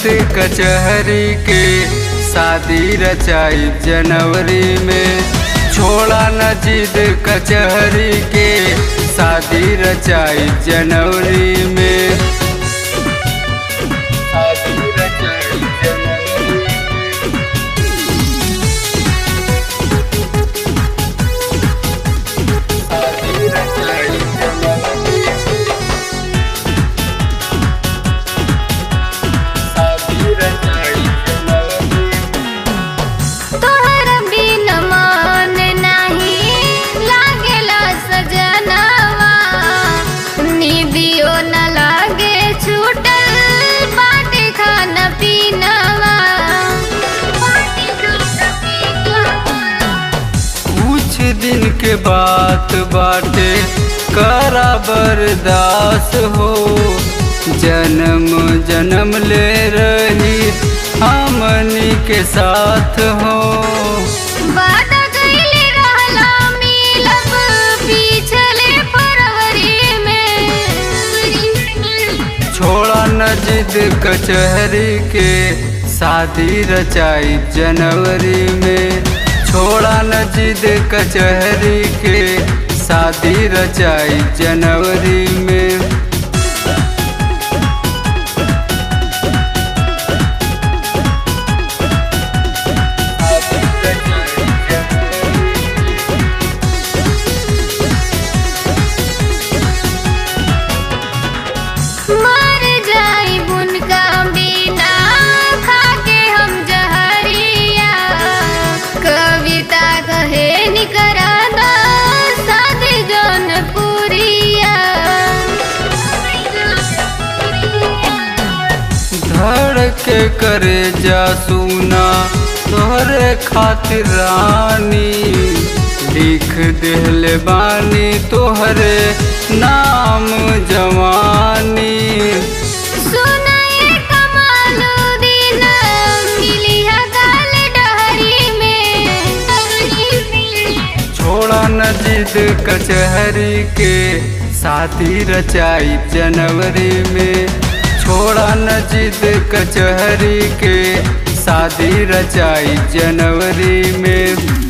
जिद कचहरी के शादी रचाई जनवरी में। छोड़ा न जिद कचहरी के शादी रचाई जनवरी में। शादी रचाई जनवरी में। शादी रचाई जनवरी में। शादी रचाई जनवरी में। तोहर बिन मन नाही लागेला सजनवा, निदियो न लागे छूटल बाटे खाना पीनवा। कुछ दिन के बात बाटे करा बर्दाश्त हो। जन्म जन्म ले रही हमनी के साथ हो। वादा कइले रहला मिलब पिछले फरवरी में। छोड़ा न जिद कचहरी के शादी रचाई जनवरी में। छोड़ा न जिद कचहरी के शादी रचाई जनवरी में। मर जाई बुनका बिना खाके हम जहरिया। कविता कहे निकरा दा शादी जौनपुरिया। धड़ के करे जा सुना तोहरे खातिर रानी। लिख देहले बानी तोहरे नाम जवानी। सुनाए कमालुद्दीन मिलिया गाल डहरी में। छोड़ा न जिद कचहरी के शादी रचाई जनवरी में। छोड़ा न जिद कचहरी के शादी रचाई जनवरी में।